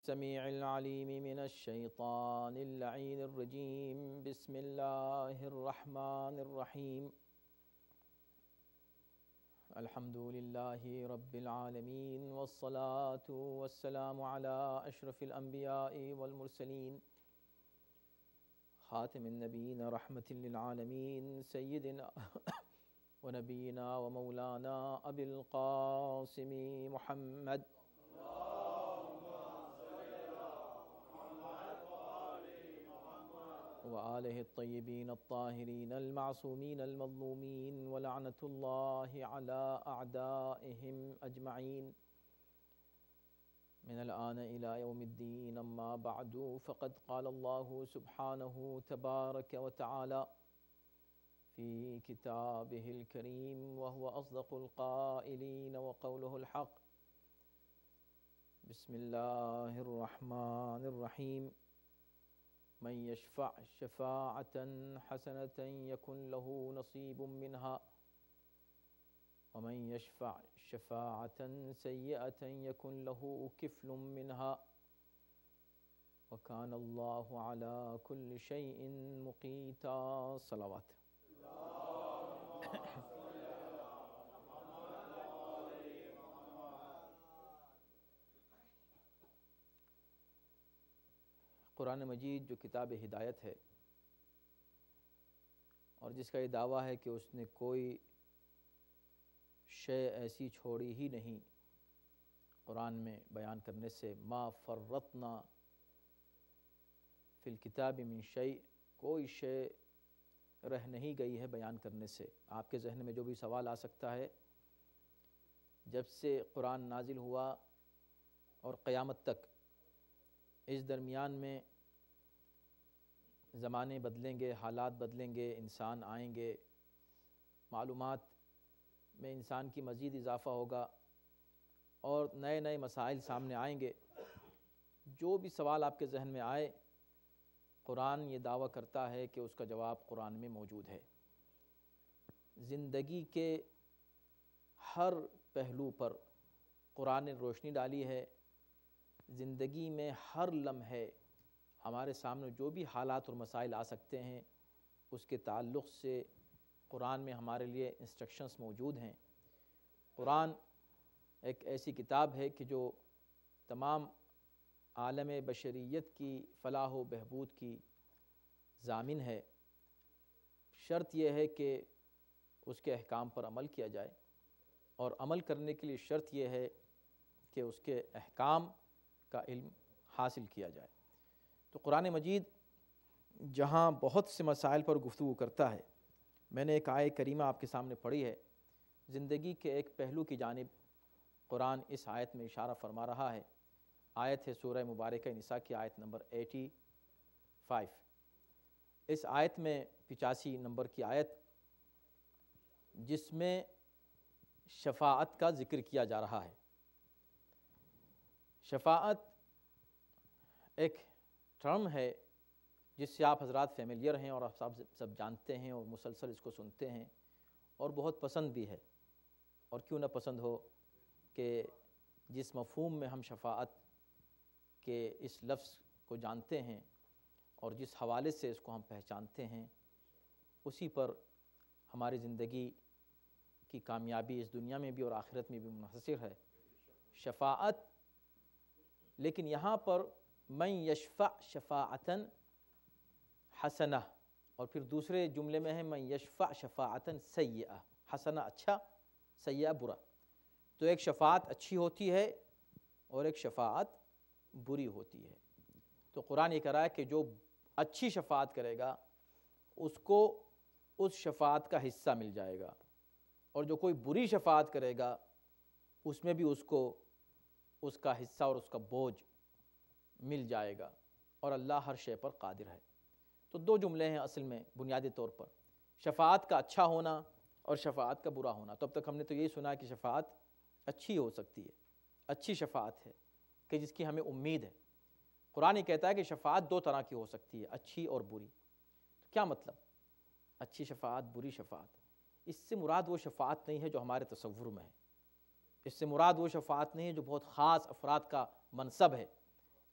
السميع العليم من الشيطان اللعين الرجيم. بسم الله الرحمن الرحيم. الحمد لله رب العالمين، والصلاة والسلام على أشرف الأنبياء والمرسلين، خاتم النبيين رحمة للعالمين، سيدنا ونبينا ومولانا أبي القاسم محمد وآلہ الطیبین الطاہرین المعصومین المظلومین، ولعنۃ اللہ علی اعدائہم اجمعین من الآن إلی یوم الدین. اما بعد، فقد قال اللہ سبحانہ تبارک وتعالی فی کتابہ الکریم وہو اصدق القائلین وقولہ الحق. بسم اللہ الرحمن الرحیم. من يشفع شفاعة حسنة يكن له نصيب منها، ومن يشفع شفاعة سيئة يكن له كفل منها، وكان الله على كل شيء مقيتا. صلوات. قرآن مجید جو کتاب ہدایت ہے، اور جس کا یہ دعویٰ ہے کہ اس نے کوئی شے ایسی چھوڑی ہی نہیں قرآن میں بیان کرنے سے، ما فرطنا فی الکتاب من شیء، کوئی شے رہ نہیں گئی ہے بیان کرنے سے. آپ کے ذہن میں جو بھی سوال آ سکتا ہے، جب سے قرآن نازل ہوا اور قیامت تک، اس درمیان میں زمانے بدلیں گے، حالات بدلیں گے، انسان آئیں گے، معلومات میں انسان کی مزید اضافہ ہوگا اور نئے نئے مسائل سامنے آئیں گے. جو بھی سوال آپ کے ذہن میں آئے، قرآن یہ دعویٰ کرتا ہے کہ اس کا جواب قرآن میں موجود ہے. زندگی کے ہر پہلو پر قرآن نے روشنی ڈالی ہے. زندگی میں ہر لمحے ہمارے سامنے جو بھی حالات اور مسائل آ سکتے ہیں، اس کے تعلق سے قرآن میں ہمارے لیے انسٹرکشنز موجود ہیں. قرآن ایک ایسی کتاب ہے کہ جو تمام عالم بشریت کی فلاح و بہبود کی ضامن ہے. شرط یہ ہے کہ اس کے احکام پر عمل کیا جائے، اور عمل کرنے کے لیے شرط یہ ہے کہ اس کے احکام کا علم حاصل کیا جائے. تو قرآن مجید جہاں بہت سے مسائل پر گفتگو کرتا ہے، میں نے ایک آیت کریمہ آپ کے سامنے پڑھی ہے. زندگی کے ایک پہلو کی جانب قرآن اس آیت میں اشارہ فرما رہا ہے. آیت ہے سورہ مبارکہ نساء کی آیت نمبر 85. اس آیت میں 85 نمبر کی آیت، جس میں شفاعت کا ذکر کیا جا رہا ہے. شفاعت ایک ٹرم ہے جس سے آپ حضرات فیملیئر ہیں، اور آپ سب جانتے ہیں اور مسلسل اس کو سنتے ہیں، اور بہت پسند بھی ہے. اور کیوں نہ پسند ہو کہ جس مفہوم میں ہم شفاعت کے اس لفظ کو جانتے ہیں اور جس حوالے سے اس کو ہم پہچانتے ہیں، اسی پر ہماری زندگی کی کامیابی اس دنیا میں بھی اور آخرت میں بھی منحصر ہے. شفاعت، لیکن یہاں پر من یشفع شفاعتاً حسنہ، اور پھر دوسرے جملے میں ہے من یشفع شفاعتاً سیئہ. حسنہ اچھا، سیئہ برا. تو ایک شفاعت اچھی ہوتی ہے اور ایک شفاعت بری ہوتی ہے. تو قرآن یہ کہہ رہا ہے کہ جو اچھی شفاعت کرے گا اس کو اس شفاعت کا حصہ مل جائے گا، اور جو کوئی بری شفاعت کرے گا اس میں بھی اس کو اس کا حصہ اور اس کا بوجھ مل جائے گا. اور اللہ ہر شے پر قادر ہے. تو دو جملے ہیں اصل میں بنیادی طور پر، شفاعت کا اچھا ہونا اور شفاعت کا برا ہونا. تو اب تک ہم نے تو یہی سنا کہ شفاعت اچھی ہو سکتی ہے، اچھی شفاعت ہے کہ جس کی ہمیں امید ہے. قرآن یہ کہتا ہے کہ شفاعت دو طرح کی ہو سکتی ہے، اچھی اور بری. تو کیا مطلب اچھی شفاعت، بری شفاعت؟ اس سے مراد وہ شفاعت نہیں ہے جو ہمارے تصور میں ہے. اس سے مراد وہ شفاعت نہیں ہے جو بہت خاص افراد کا منصب ہے.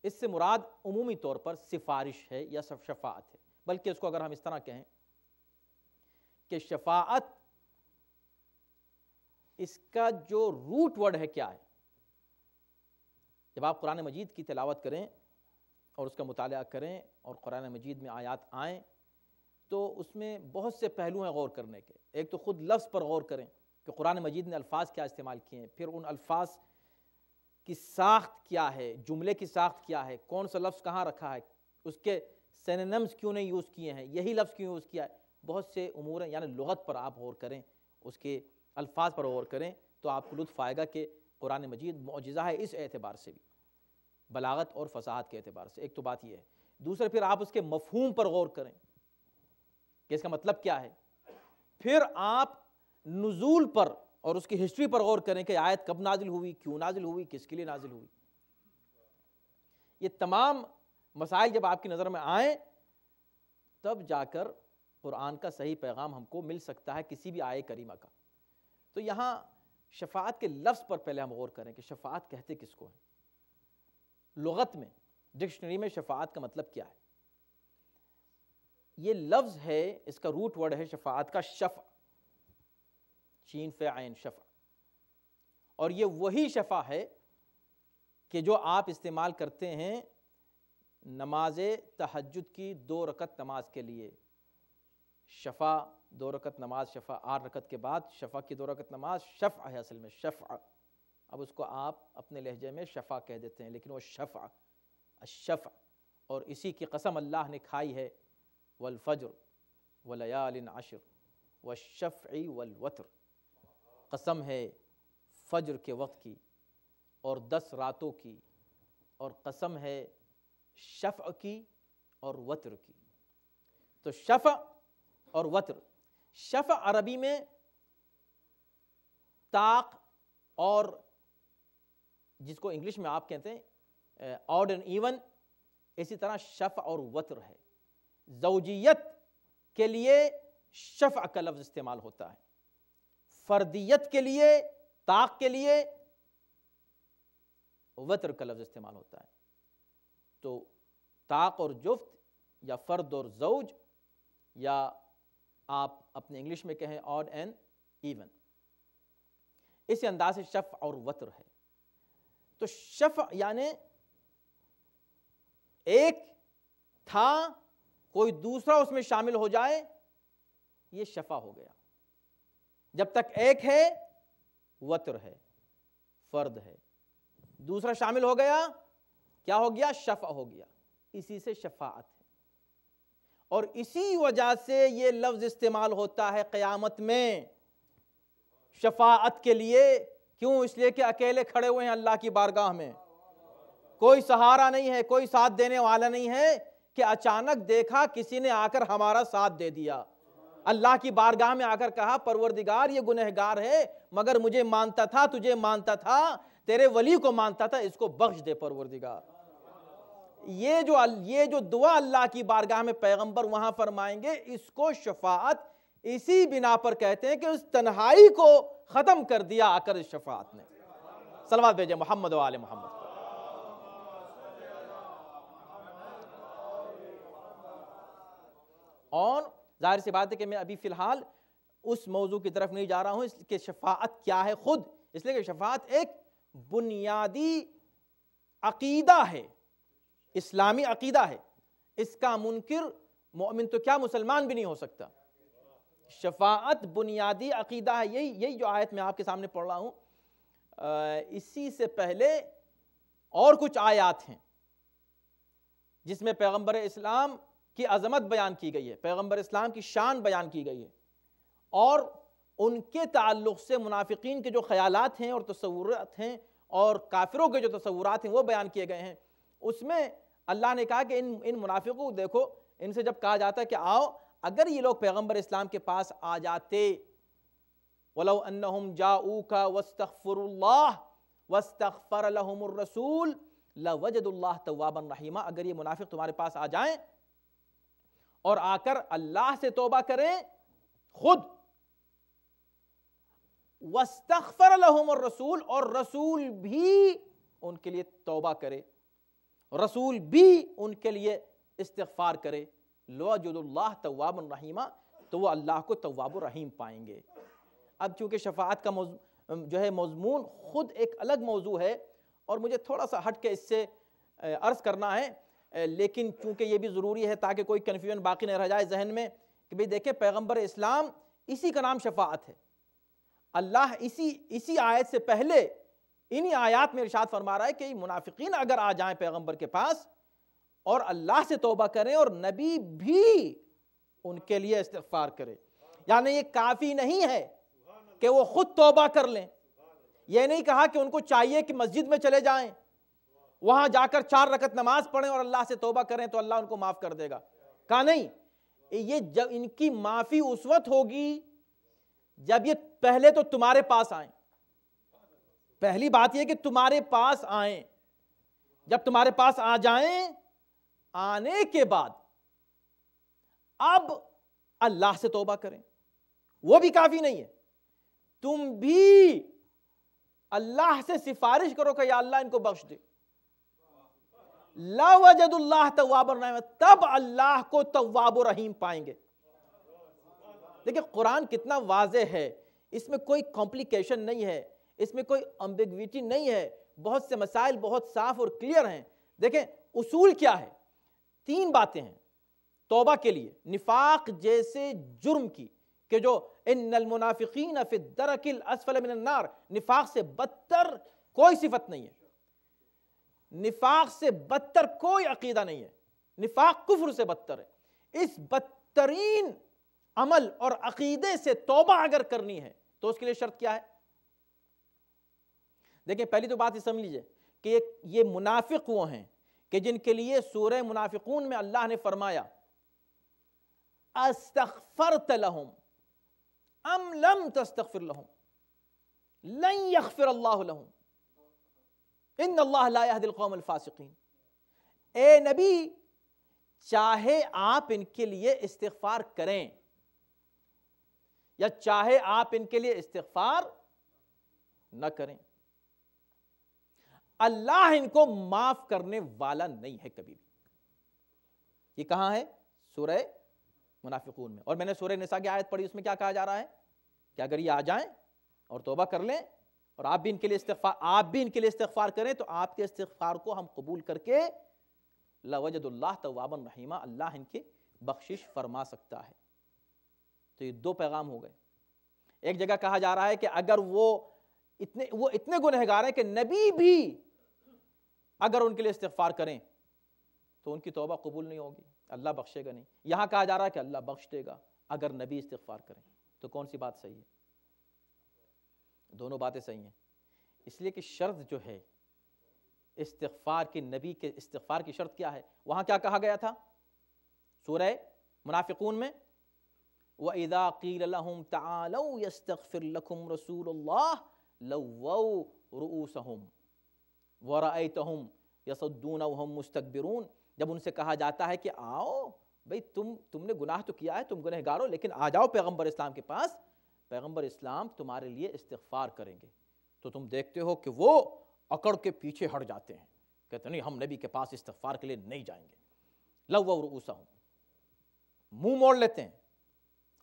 اس سے مراد عمومی طور پر سفارش ہے یا شفاعت ہے، بلکہ اس کو اگر ہم اس طرح کہیں کہ شفاعت اس کا جو روٹ ورڈ ہے کیا ہے؟ جب آپ قرآن مجید کی تلاوت کریں اور اس کا مطالعہ کریں اور قرآن مجید میں آیات آئیں تو اس میں بہت سے پہلو ہیں غور کرنے کے. ایک تو خود لفظ پر غور کریں کہ قرآن مجید نے الفاظ کیا استعمال کیے ہیں، پھر ان الفاظ کی ساخت کیا ہے، جملے کی ساخت کیا ہے، کون سا لفظ کہاں رکھا ہے، اس کے سینونمز کیوں نہیں یوز کیے ہیں، یہی لفظ کیوں یوز کیا ہے. بہت سے امور ہیں، یعنی لغت پر آپ غور کریں، اس کے الفاظ پر غور کریں تو آپ کو لطف آئے گا کہ قرآن مجید معجزہ ہے اس اعتبار سے بھی، بلاغت اور فصاحت کے اعتبار سے. ایک تو بات یہ ہے. دوسرے پھر آپ اس کے مفہوم پر غور کریں کہ اس کا مطلب کیا ہے. پھر آپ نزول پر اور اس کی ہسٹری پر غور کریں کہ آیت کب نازل ہوئی، کیوں نازل ہوئی، کس کے لیے نازل ہوئی. یہ تمام مسائل جب آپ کی نظر میں آئیں تب جا کر قرآن کا صحیح پیغام ہم کو مل سکتا ہے کسی بھی آیے کریمہ کا. تو یہاں شفاعت کے لفظ پر پہلے ہم غور کریں کہ شفاعت کہتے کس کو ہیں. لغت میں ڈکشنری میں شفاعت کا مطلب کیا ہے؟ یہ لفظ ہے، اس کا روٹ ورڈ ہے شفاعت کا شفع، شین فے عین شفع. اور یہ وہی شفع ہے کہ جو آپ استعمال کرتے ہیں نماز تہجد کی 2 رکعت نماز کے لیے. شفع 2 رکعت نماز، شفع 8 رکعت کے بعد شفع کی 2 رکعت نماز شفع ہے اصل میں، شفع. اب اس کو آپ اپنے لہجے میں شفع کہہ دیتے ہیں لیکن وہ شفع، الشفع. اور اسی کی قسم اللہ نے کھائی ہے، والفجر ولیال عشر والشفع والوتر. قسم ہے فجر کے وقت کی اور 10 راتوں کی، اور قسم ہے شفع کی اور وتر کی. تو شفع اور وتر، شفع عربی میں طاق، اور جس کو انگلش میں آپ کہتے ہیں آڈ اینڈ ایون، اسی طرح شفع اور وتر ہے. زوجیت کے لیے شفع کا لفظ استعمال ہوتا ہے، فردیت کے لیے، طاق کے لیے وتر کا لفظ استعمال ہوتا ہے. تو طاق اور جفت یا فرد اور زوج، یا آپ اپنے انگلش میں کہیں آڈ اینڈ ایون، اسی انداز سے شفع اور وتر ہے. تو شفع یعنی ایک تھا کوئی دوسرا اس میں شامل ہو جائے، یہ شفع ہو گیا. جب تک ایک ہے وتر ہے، فرد ہے، دوسرا شامل ہو گیا کیا ہو گیا؟ شفع ہو گیا. اسی سے شفاعت ہے. اور اسی وجہ سے یہ لفظ استعمال ہوتا ہے قیامت میں شفاعت کے لیے. کیوں؟ اس لیے کہ اکیلے کھڑے ہوئے ہیں اللہ کی بارگاہ میں، کوئی سہارا نہیں ہے، کوئی ساتھ دینے والا نہیں ہے کہ اچانک دیکھا کسی نے آ کر ہمارا ساتھ دے دیا. اللہ کی بارگاہ میں آ کر کہا پروردگار یہ گنہگار ہے مگر مجھے مانتا تھا، تجھے مانتا تھا، تیرے ولی کو مانتا تھا، اس کو بخش دے پروردگار. یہ جو دعا اللہ کی بارگاہ میں پیغمبر وہاں فرمائیں گے، اس کو شفاعت اسی بنا پر کہتے ہیں کہ اس تنہائی کو ختم کر دیا آ کر اس شفاعت نے. صلوات بھیجیں محمد و آل محمد. اور ظاہر سی بات ہے کہ میں ابھی فی الحال اس موضوع کی طرف نہیں جا رہا ہوں، اس کہ شفاعت کیا ہے خود، اس لیے کہ شفاعت ایک بنیادی عقیدہ ہے، اسلامی عقیدہ ہے. اس کا منکر مومن تو کیا مسلمان بھی نہیں ہو سکتا. شفاعت بنیادی عقیدہ ہے. یہی جو آیت میں آپ کے سامنے پڑھ رہا ہوں، اسی سے پہلے اور کچھ آیات ہیں جس میں پیغمبر اسلام کی عظمت بیان کی گئی ہے، پیغمبر اسلام کی شان بیان کی گئی ہے، اور ان کے تعلق سے منافقین کے جو خیالات ہیں اور تصورات ہیں اور کافروں کے جو تصورات ہیں وہ بیان کیے گئے ہیں. اس میں اللہ نے کہا کہ ان منافقوں کو دیکھو، ان سے جب کہا جاتا ہے کہ آؤ، اگر یہ لوگ پیغمبر اسلام کے پاس آ جاتے، وَلَوْ أَنَّهُمْ جَاءُوكَ وَاسْتَغْفِرُوا اللَّهَ وَاسْتَغْفَرَ لَهُمُ الرَّسُولُ لَوَجَدُوا اللَّهَ تَوَّابًا رَحِيمًا. اگر یہ منافق تمہارے پاس آ جائیں اور آ کر اللہ سے توبہ کریں خود، وَاسْتَغْفَرَ لَهُمُ الرَّسُولُ، اور رسول بھی ان کے لیے توبہ کرے رسول بھی ان کے لیے استغفار کرے لوجد اللہ تواب الرحیمہ، تو وہ اللہ کو تواب الرحیم پائیں گے۔ اب چونکہ شفاعت کا جو ہے مضمون خود ایک الگ موضوع ہے اور مجھے تھوڑا سا ہٹ کے اس سے عرض کرنا ہے، لیکن چونکہ یہ بھی ضروری ہے تاکہ کوئی کنفیوژن باقی نہ رہ جائے ذہن میں کہ بھئی دیکھیں پیغمبر اسلام اسی کا نام شفاعت ہے۔ اللہ اسی آیت سے پہلے انہی آیات میں ارشاد فرما رہا ہے کہ منافقین اگر آ جائیں پیغمبر کے پاس اور اللہ سے توبہ کریں اور نبی بھی ان کے لیے استغفار کرے، یعنی یہ کافی نہیں ہے کہ وہ خود توبہ کر لیں، یہ نہیں کہا کہ ان کو چاہیے کہ مسجد میں چلے جائیں، وہاں جا کر 4 رکعت نماز پڑھیں اور اللہ سے توبہ کریں تو اللہ ان کو معاف کر دے گا، کہا نہیں، یہ جب ان کی معافی اس وقت ہوگی جب یہ پہلے تو تمہارے پاس آئیں۔ پہلی بات یہ کہ تمہارے پاس آئیں، جب تمہارے پاس آ جائیں، آنے کے بعد اب اللہ سے توبہ کریں، وہ بھی کافی نہیں ہے، تم بھی اللہ سے سفارش کرو کہ یا اللہ ان کو بخش دے، لا وجد اللہ تواب الرحیم، تب اللہ کو تواب الرحیم پائیں گے۔ دیکھیں قرآن کتنا واضح ہے، اس میں کوئی کمپلیکیشن نہیں ہے، اس میں کوئی امبیگویٹی نہیں ہے، بہت سے مسائل بہت صاف اور کلیئر ہیں۔ دیکھیں اصول کیا ہے، 3 باتیں ہیں توبہ کے لیے، نفاق جیسے جرم کی کہ جو ان المنافقین فی الدرک الاسفل من النار، نفاق سے بدتر کوئی صفت نہیں ہے، نفاق سے بدتر کوئی عقیدہ نہیں ہے، نفاق کفر سے بدتر ہے۔ اس بدترین عمل اور عقیدے سے توبہ اگر کرنی ہے تو اس کے لیے شرط کیا ہے؟ دیکھیں پہلی تو بات یہ سمجھ لیجئے کہ یہ منافق وہ ہیں کہ جن کے لیے سورہ منافقون میں اللہ نے فرمایا استغفرت لہم ام لم تستغفر لہم لن یغفر اللہ لہم ان اللہ لا یہدی القوم الفاسقین۔ اے نبی چاہے آپ ان کے لیے استغفار کریں یا چاہے آپ ان کے لیے استغفار نہ کریں، اللہ ان کو معاف کرنے والا نہیں ہے کبھی بھی۔ یہ کہاں ہے؟ سورہ منافقون میں۔ اور میں نے سورہ نساء کی آیت پڑھی، اس میں کیا کہا جا رہا ہے کہ اگر یہ آ جائیں اور توبہ کر لیں اور آپ بھی ان کے لیے استغفار کریں تو آپ کے استغفار کو ہم قبول کر کے لوجد اللہ توابا رحیمہ، اللہ ان کی بخشش فرما سکتا ہے۔ تو یہ 2 پیغام ہو گئے۔ ایک جگہ کہا جا رہا ہے کہ اگر وہ اتنے گنہگار ہیں کہ نبی بھی اگر ان کے لیے استغفار کریں تو ان کی توبہ قبول نہیں ہوگی، اللہ بخشے گا نہیں۔ یہاں کہا جا رہا ہے کہ اللہ بخش دے گا اگر نبی استغفار کریں، تو کون سی بات صحیح ہے؟ دونوں باتیں صحیح ہیں، اس لیے کہ شرط جو ہے استغفار کی، نبی کے استغفار کی شرط کیا ہے؟ وہاں کیا کہا گیا تھا سورہ منافقون میں؟ وَإِذَا قِيلَ لَهُمْ تَعَالَوْا يَسْتَغْفِرْ لَكُمْ رَسُولُ اللَّهِ لَوَّوْا رُؤُوسَهُمْ وَرَأَيْتَهُمْ يَصُدُّونَ وَهُمْ مُسْتَكْبِرُونَ۔ جب ان سے کہا جاتا ہے کہ آؤ بھئی تم نے گناہ تو کیا ہے، تم گنہگار ہو، لیکن آ جاؤ پیغمبر اسلام کے پاس، پیغمبر اسلام تمہارے لیے استغفار کریں گے، تو تم دیکھتے ہو کہ وہ اکڑ کے پیچھے ہٹ جاتے ہیں، کہتے نہیں ہم نبی کے پاس استغفار کے لیے نہیں جائیں گے، لَوَّوْا رُؤُوسَهُمْ، منہ موڑ لیتے ہیں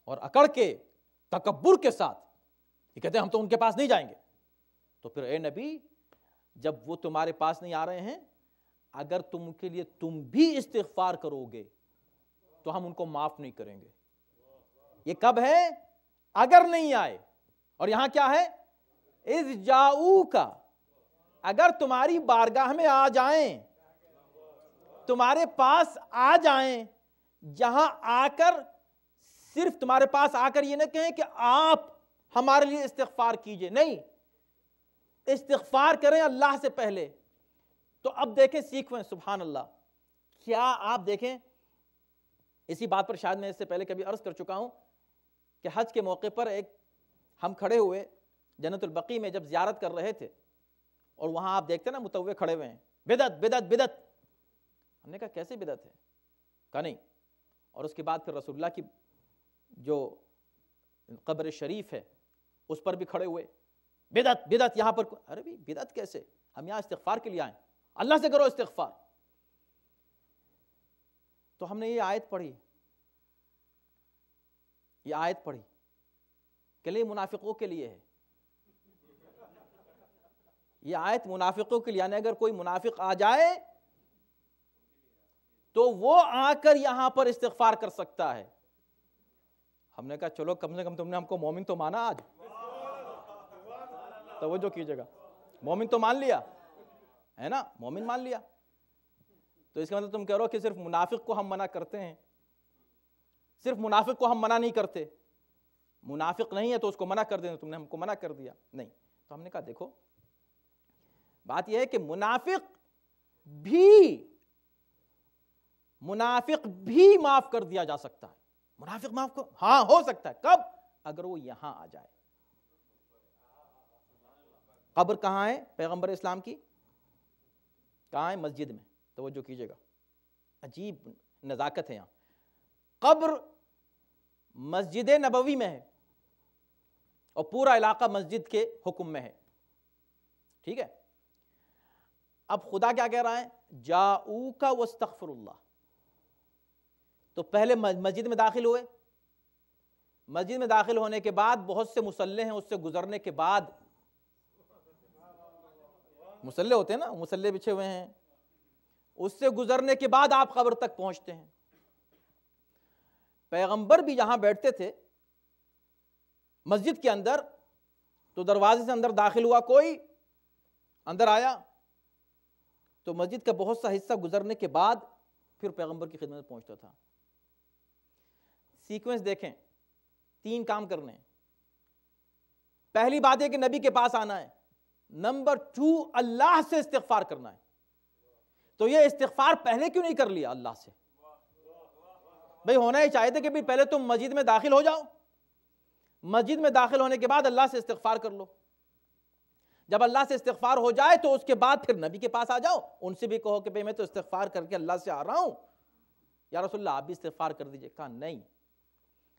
اور اکڑ کے تکبر کے ساتھ یہ کہتے ہیں ہم تو ان کے پاس نہیں جائیں گے۔ تو پھر اے نبی جب وہ تمہارے پاس نہیں آ رہے ہیں، اگر تم کے لیے تم بھی استغفار کرو گے تو ہم ان کو معاف نہیں کریں گے۔ یہ کب ہے؟ اگر نہیں آئے۔ اور یہاں کیا ہے؟ اذ جاؤکا، اگر تمہاری بارگاہ میں آ جائیں، تمہارے پاس آ جائیں، جہاں آ کر صرف تمہارے پاس آ کر یہ نہ کہیں کہ آپ ہمارے لیے استغفار کیجئے، نہیں، استغفار کریں اللہ سے پہلے۔ تو اب دیکھیں سیکوینس، سبحان اللہ، کیا آپ دیکھیں، اسی بات پر شاید میں اس سے پہلے کبھی عرض کر چکا ہوں کہ حج کے موقع پر ہم کھڑے ہوئے جنت البقیع میں جب زیارت کر رہے تھے، اور وہاں آپ دیکھتے نا متوے کھڑے ہوئے ہیں، بدعت بدعت بدعت، ہم نے کہا کیسے بدعت ہے؟ کہا نہیں۔ اور اس کے بعد پھر رسول اللہ کی جو قبر شریف ہے اس پر بھی کھڑے ہوئے، بدعت بدعت، یہاں پر ارے بھی بدعت کیسے؟ ہم یہاں استغفار کے لیے آئیں، اللہ سے کرو استغفار۔ تو ہم نے یہ آیت پڑھی کہ یہ منافقوں کے لیے ہے. یہ آیت منافقوں کے لیے، یعنی اگر کوئی منافق آ جائے تو وہ آ کر یہاں پر استغفار کر سکتا ہے. ہم نے کہا چلو کم سے کم تم نے ہم کو مومن تو مانا. آج توجہ کیجئے گا، مومن تو مان لیا ہے نا، مومن مان لیا. تو اس کا مطلب تم کہہ رہو کہ صرف منافق کو ہم منع کرتے ہیں، صرف منافق کو ہم منع نہیں کرتے، منافق نہیں ہے تو اس کو منع کر دیں. تم نے ہم کو منع کر دیا. نہیں. تو ہم نے کہا دیکھو بات یہ ہے کہ منافق بھی معاف کر دیا جا سکتا ہے. منافق معاف کو ہاں ہو سکتا ہے. کب؟ اگر وہ یہاں آ جائے. قبر کہاں ہے پیغمبر اسلام کی؟ کہاں ہے؟ مسجد میں. توجہ کیجئے گا، عجیب نزاکت ہے یہاں. قبر مسجد نبوی میں ہے اور پورا علاقہ مسجد کے حکم میں ہے. ٹھیک ہے. اب خدا کیا کہہ رہا ہے؟ جاؤک واستغفر اللہ. تو پہلے مسجد میں داخل ہوئے، مسجد میں داخل ہونے کے بعد بہت سے مصلے ہیں، اس سے گزرنے کے بعد، مصلے ہوتے ہیں نا، مصلے بچھے ہوئے ہیں، اس سے گزرنے کے بعد آپ قبر تک پہنچتے ہیں. پیغمبر بھی جہاں بیٹھتے تھے مسجد کے اندر، تو دروازے سے اندر داخل ہوا، کوئی اندر آیا تو مسجد کا بہت سا حصہ گزرنے کے بعد پھر پیغمبر کی خدمت میں پہنچتا تھا. سیکوینس دیکھیں، 3 کام کرنے ہیں. پہلی بات ہے کہ نبی کے پاس آنا ہے. نمبر 2 اللہ سے استغفار کرنا ہے. تو یہ استغفار پہلے کیوں نہیں کر لیا اللہ سے؟ بھئی ہونا ہی چاہیے تھے کہ پہلے تم مسجد میں داخل ہو جاؤ، مسجد میں داخل ہونے کے بعد اللہ سے استغفار کر لو. جب اللہ سے استغفار ہو جائے تو اس کے بعد پھر نبی کے پاس آ جاؤ، ان سے بھی کہو کہ بھئی میں تو استغفار کر کے اللہ سے آ رہا ہوں، یا رسول اللہ آپ بھی استغفار کر دیجئے. کہا نہیں،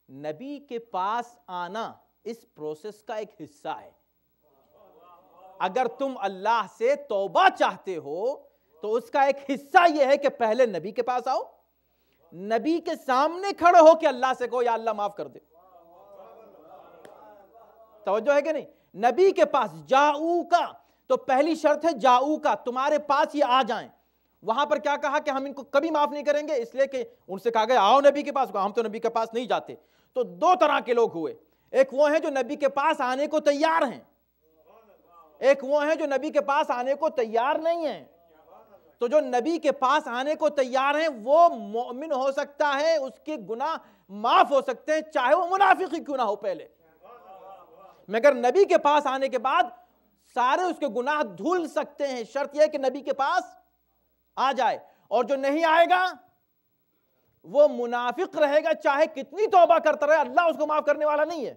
نبی کے پاس آنا اس پروسیس کا ایک حصہ ہے. اگر تم اللہ سے توبہ چاہتے ہو تو اس کا ایک حصہ یہ ہے کہ پہلے نبی کے پاس آؤ، نبی کے سامنے کھڑے ہو کے اللہ سے کہو یا اللہ معاف کر دے. توجہ ہے کہ نہیں؟ نبی کے پاس جاؤ کا، تو پہلی شرط ہے جاؤ کا، تمہارے پاس یہ آ جائیں. وہاں پر کیا کہا کہ ہم ان کو کبھی معاف نہیں کریں گے، اس لیے کہ ان سے کہا گیا آؤ نبی کے پاس. ہم تو نبی کے پاس نہیں جاتے. تو 2 طرح کے لوگ ہوئے. ایک وہ ہیں جو نبی کے پاس آنے کو تیار ہیں، ایک وہ ہیں جو نبی کے پاس آنے کو تیار نہیں ہیں. تو جو نبی کے پاس آنے کو تیار ہیں وہ مومن ہو سکتا ہے، اس کے گناہ معاف ہو سکتے ہیں چاہے وہ منافق ہی کیوں نہ ہو پہلے، مگر نبی کے پاس آنے کے بعد سارے اس کے گناہ دھل سکتے ہیں. شرط یہ ہے کہ نبی کے پاس آ جائے. اور جو نہیں آئے گا وہ منافق رہے گا، چاہے کتنی توبہ کرتا رہے، اللہ اس کو معاف کرنے والا نہیں ہے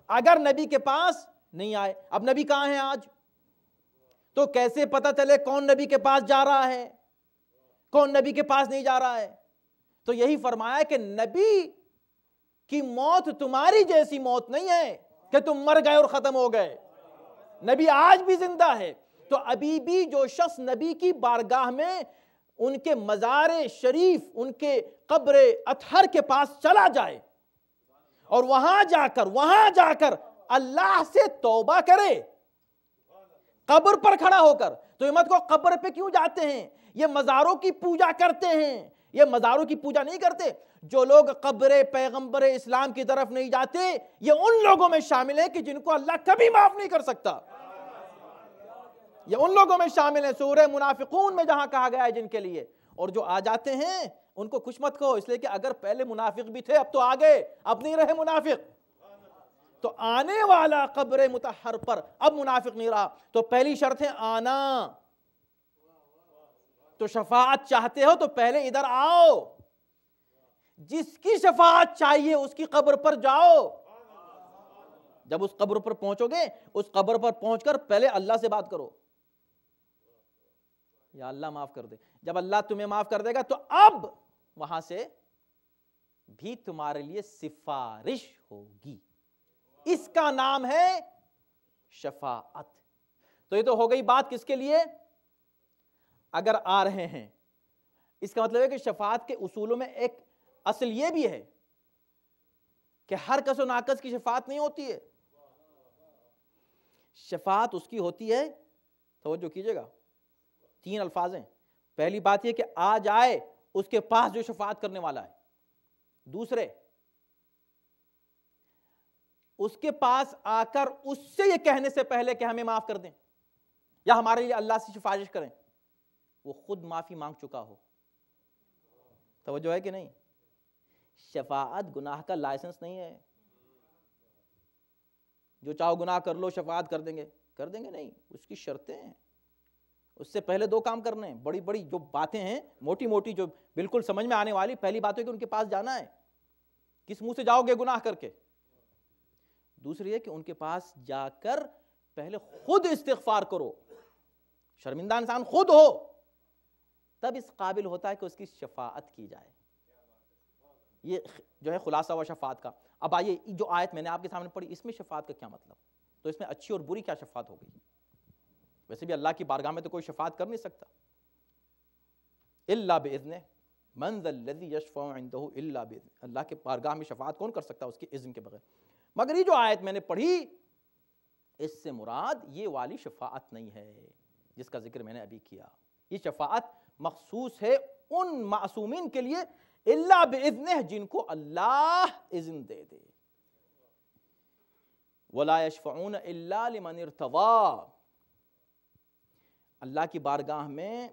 اگر نبی کے پاس نہیں آئے. اب نبی کہاں ہیں آج؟ تو کیسے پتہ چلے کون نبی کے پاس جا رہا ہے، کون نبی کے پاس نہیں جا رہا ہے؟ تو یہی فرمایا کہ نبی کی موت تمہاری جیسی موت نہیں ہے کہ تم مر گئے اور ختم ہو گئے. نبی آج بھی زندہ ہے. تو ابھی بھی جو شخص نبی کی بارگاہ میں، ان کے مزار شریف، ان کے قبر اطہر کے پاس چلا جائے اور وہاں جا کر اللہ سے توبہ کرے قبر پر کھڑا ہو کر، تو یہ مت کو قبر پہ کیوں جاتے ہیں، یہ مزاروں کی پوجا کرتے ہیں. یہ مزاروں کی پوجا نہیں کرتے. جو لوگ قبر پیغمبر اسلام کی طرف نہیں جاتے یہ ان لوگوں میں شامل ہیں کہ جن کو اللہ کبھی معاف نہیں کر سکتا. یہ ان لوگوں میں شامل ہیں سورہ منافقون میں جہاں کہا گیا ہے جن کے لیے. اور جو آ جاتے ہیں ان کو خوش مت کہو، اس لیے کہ اگر پہلے منافق بھی تھے اب تو آگے، اب نہیں رہے منافق. تو آنے والا قبر مطہر پر اب منافق نہیں رہا. تو پہلی شرط ہے آنا. تو شفاعت چاہتے ہو تو پہلے ادھر آؤ، جس کی شفاعت چاہیے اس کی قبر پر جاؤ. جب اس قبر پر پہنچو گے، اس قبر پر پہنچ کر پہلے اللہ سے بات کرو، یا اللہ معاف کر دے. جب اللہ تمہیں معاف کر دے گا تو اب وہاں سے بھی تمہارے لیے سفارش ہوگی. اس کا نام ہے شفاعت. تو یہ تو ہو گئی بات کس کے لیے؟ اگر آ رہے ہیں اس کا مطلب ہے کہ شفاعت کے اصولوں میں ایک اصل یہ بھی ہے کہ ہر کس و ناکس کی شفاعت نہیں ہوتی ہے. شفاعت اس کی ہوتی ہے، توجہ کیجئے گا، 3 الفاظ ہیں. پہلی بات یہ کہ آ جائے اس کے پاس جو شفاعت کرنے والا ہے. دوسرے، اس کے پاس آ کر اس سے یہ کہنے سے پہلے کہ ہمیں معاف کر دیں یا ہمارے لیے اللہ سے سفارش کریں، وہ خود معافی مانگ چکا ہو. توجہ ہے کہ نہیں؟ شفاعت گناہ کا لائسنس نہیں ہے. جو چاہو گناہ کر لو شفاعت کر دیں گے نہیں، اس کی شرطیں ہیں. اس سے پہلے 2 کام کرنے ہیں. بڑی بڑی جو باتیں ہیں، موٹی موٹی جو بالکل سمجھ میں آنے والی، پہلی بات ہے کہ ان کے پاس جانا ہے. کس منہ سے جاؤ گے گناہ کر کے؟ دوسری ہے کہ ان کے پاس جا کر پہلے خود استغفار کرو. شرمندہ انسان خود ہو تب اس قابل ہوتا ہے کہ اس کی شفاعت کی جائے. یہ جو ہے خلاصہ ہوا شفاعت کا. اب آئیے جو آیت میں نے آپ کے سامنے پڑھی، اس میں شفاعت کا کیا مطلب؟ تو اس میں اچھی اور بری کیا شفاعت ہو گئی؟ ویسے بھی اللہ کی بارگاہ میں تو کوئی شفاعت کر نہیں سکتا. الا باذنہ من ذا الذی یشفع عندہ الا باذنہ. اللہ کے بارگاہ میں شفاعت کون کر سکتا ہے اس کے اذن کے بغیر؟ مگر یہ جو آیت میں نے پڑھی، اس سے مراد یہ والی شفاعت نہیں ہے جس کا ذکر میں نے ابھی کیا. یہ شفاعت مخصوص ہے ان معصومین کے لیے الا باذنہ جن کو اللہ اذن دے دے. ولا یشفعون الا لمن ارتضی. اللہ کی بارگاہ میں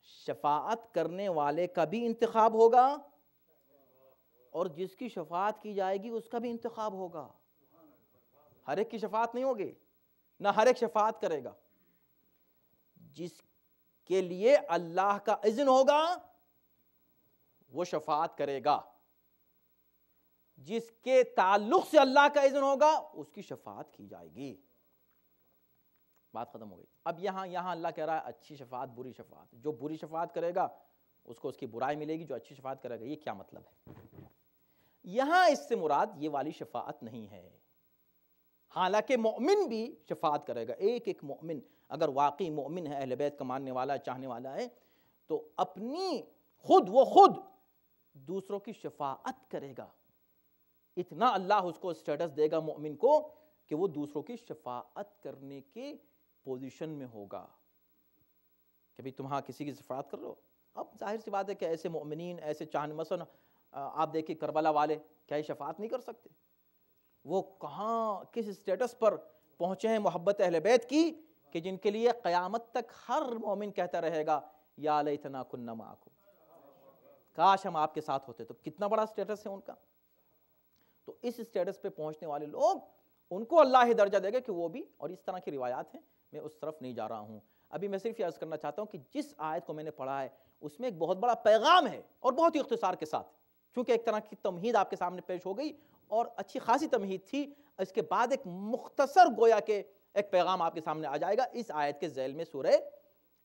شفاعت کرنے والے کا بھی انتخاب ہوگا اور جس کی شفاعت کی جائے گی اس کا بھی انتخاب ہوگا. ہر ایک کی شفاعت نہیں ہوگی، نہ ہر ایک شفاعت کرے گا. جس کے لیے اللہ کا اذن ہوگا وہ شفاعت کرے گا، جس کے تعلق سے اللہ کا اذن ہوگا اس کی شفاعت کی جائے گی. بات ختم ہو گئی. اب یہاں اللہ کہہ رہا ہے اچھی شفاعت بری شفاعت. جو بری شفاعت کرے گا اس کو اس کی برائی ملے گی، جو اچھی شفاعت کرے گا. یہ کیا مطلب ہے؟ یہاں اس سے مراد یہ والی شفاعت نہیں ہے. حالانکہ مومن بھی شفاعت کرے گا. ایک مومن اگر واقعی مومن ہے، اہل بیت کا ماننے والا، چاہنے والا ہے، تو اپنی خود دوسروں کی شفاعت کرے گا. اتنا اللہ اس کو اسٹیٹس دے گا مومن کو کہ وہ دوسروں کی شفاعت کرنے کے پوزیشن میں ہوگا کہ بھئی تم ہاں کسی کی شفاعت کر لو. اب ظاہر سی بات ہے کہ ایسے مومنین، ایسے چاہنے، مثلا آپ دیکھیں کربلا والے کیا یہ شفاعت نہیں کر سکتے؟ وہ کہاں کس اسٹیٹس پر پہنچے ہیں محبت اہل بیت کی کہ جن کے لیے قیامت تک ہر مومن کہتا رہے گا یا لیتنا کننا معکم، کاش ہم آپ کے ساتھ ہوتے. تو کتنا بڑا اسٹیٹس ہے ان کا. تو اس اسٹیٹس پہ پہنچنے والے لوگ، ان کو اللہ ہی درجہ دے گا کہ وہ بھی. اور اس طرح کی روایات ہیں، میں اس طرف نہیں جا رہا ہوں. ابھی میں صرف یہ عرض کرنا چاہتا ہوں کہ جس آیت کو میں نے پڑھا ہے اس میں ایک بہت بڑا پیغام ہے اور بہت ہی اختصار کے ساتھ، چونکہ ایک طرح کی تمہید آپ کے سامنے پیش ہو گئی اور اچھی خاصی تمہید تھی. اس کے بعد ایک مختصر گویا کہ ایک پیغام آپ کے سامنے آ جائے گا اس آیت کے ذیل میں، سورہ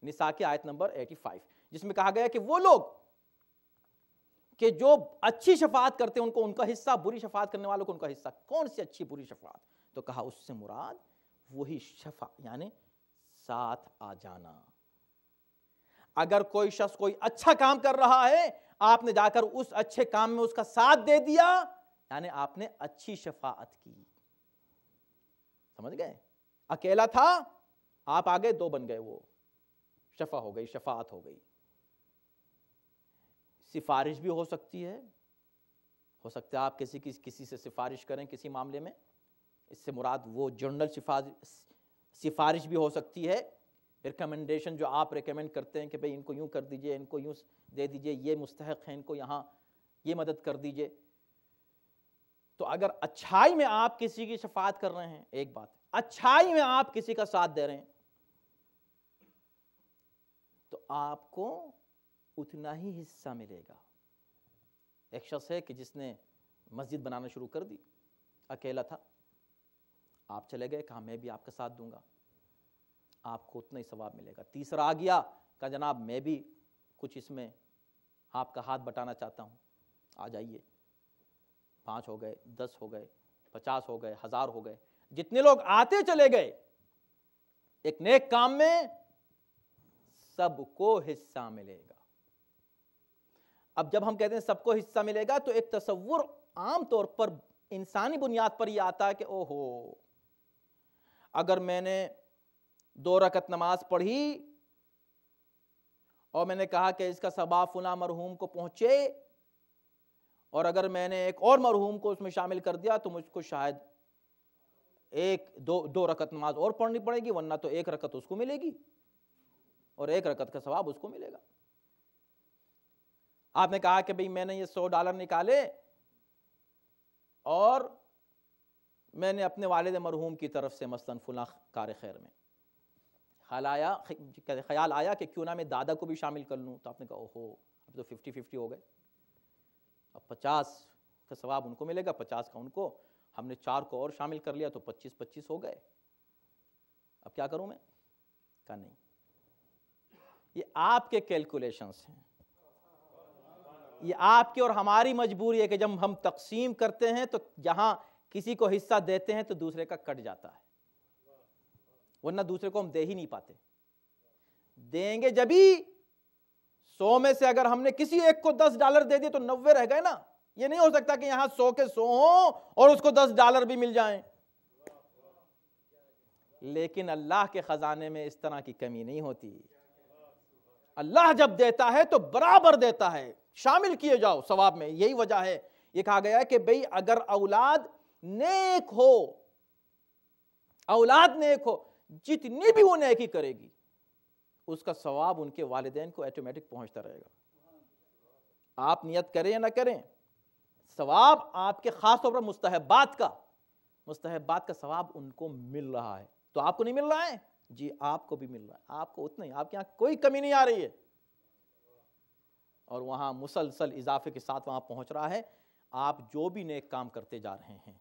نساء کی آیت نمبر 85، جس میں کہا گیا کہ وہ لوگ کہ جو اچھی شفاعت کرتے ہیں ان کا حصہ، بری شفاعت کرنے والوں کو ان کا حصہ. کون سی اچھی بری شفاعت؟ تو کہا اس سے مراد وہی شفاعت، یعنی ساتھ آ جانا. اگر کوئی شخص کوئی اچھا کام کر رہا ہے، آپ نے جا کر اس اچھے کام میں اس کا ساتھ دے دیا، یعنی آپ نے اچھی شفاعت کی. سمجھ گئے؟ اکیلا تھا، آپ آگے 2 بن گئے، وہ شفاعت ہو گئی، شفاعت ہو گئی. سفارش بھی ہو سکتی ہے، ہو سکتا ہے آپ کسی سے سفارش کریں کسی معاملے میں. اس سے مراد وہ جنرل سفارش بھی ہو سکتی ہے. ریکمنڈیشن جو آپ ریکمینڈ کرتے ہیں کہ بھئی ان کو یوں کر دیجئے، ان کو یوں دے دیجئے، یہ مستحق ہیں، ان کو یہاں یہ مدد کر دیجئے. تو اگر اچھائی میں آپ کسی کی شفاعت کر رہے ہیں، ایک بات ہے. اچھائی میں آپ کسی کا ساتھ دے رہے ہیں تو آپ کو اتنا ہی حصہ ملے گا. ایک شخص ہے کہ جس نے مسجد بنانا شروع کر دی، اکیلا تھا، آپ چلے گئے، کہا میں بھی آپ کا ساتھ دوں گا، آپ کو اتنا ہی ثواب ملے گا. تیسرا آ گیا، کہا جناب میں بھی کچھ اس میں آپ کا ہاتھ بٹانا چاہتا ہوں، آ جائیے. 5 ہو گئے، 10 ہو گئے، 50 ہو گئے، 1000 ہو گئے. جتنے لوگ آتے چلے گئے ایک نیک کام میں، سب کو حصہ ملے گا. اب جب ہم کہتے ہیں سب کو حصہ ملے گا تو ایک تصور عام طور پر انسانی بنیاد پر یہ آتا ہے کہ اوہو اگر میں نے 2 رکعت نماز پڑھی اور میں نے کہا کہ اس کا ثواب فلاں مرحوم کو پہنچے، اور اگر میں نے ایک اور مرحوم کو اس میں شامل کر دیا تو مجھ کو شاید دو رکعت نماز اور پڑھنی پڑے گی، ورنہ تو 1 رکعت اس کو ملے گی اور 1 رکعت کا ثواب اس کو ملے گا۔ آپ نے کہا کہ بھئی میں نے یہ $100 نکالے اور میں نے اپنے والد مرحوم کی طرف سے مثلا فلاں کار خیر میں خیال آیا کہ کیوں نہ میں دادا کو بھی شامل کر لوں، تو آپ نے کہا اوہو اب تو 50-50 ہو گئے، اب 50 کا ثواب ان کو ملے گا، 50 کا ان کو، ہم نے 4 کو اور شامل کر لیا تو 25-25 ہو گئے، اب کیا کروں میں؟ کہا نہیں، یہ آپ کے کیلکولیشنز ہیں، یہ آپ کی اور ہماری مجبوری ہے کہ جب ہم تقسیم کرتے ہیں تو جہاں کسی کو حصہ دیتے ہیں تو دوسرے کا کٹ جاتا ہے، ورنہ دوسرے کو ہم دے ہی نہیں پاتے۔ دیں گے جبھی 100 میں سے اگر ہم نے کسی ایک کو $10 دے دیے تو 90 رہ گئے نا، یہ نہیں ہو سکتا کہ یہاں 100 کے 100 ہوں اور اس کو $10 بھی مل جائیں۔ لیکن اللہ کے خزانے میں اس طرح کی کمی نہیں ہوتی، اللہ جب دیتا ہے تو برابر دیتا ہے، شامل کیے جاؤ ثواب میں۔ یہی وجہ ہے یہ کہا گیا ہے کہ بھئی اگر اولاد نیک ہو، اولاد نیک ہو، جتنی بھی وہ نیکی کرے گی اس کا ثواب ان کے والدین کو ایٹومیٹک پہنچتا رہے گا، آپ نیت کریں یا نہ کریں، ثواب آپ کے خاص طور پر مستحبات کا ثواب ان کو مل رہا ہے۔ تو آپ کو نہیں مل رہا ہے؟ جی آپ کو بھی مل رہا ہے، آپ کو اتنا ہی، آپ کے یہاں کوئی کمی نہیں آ رہی ہے، اور وہاں مسلسل اضافے کے ساتھ وہاں پہنچ رہا ہے۔ آپ جو بھی نیک کام کرتے جا رہے ہیں،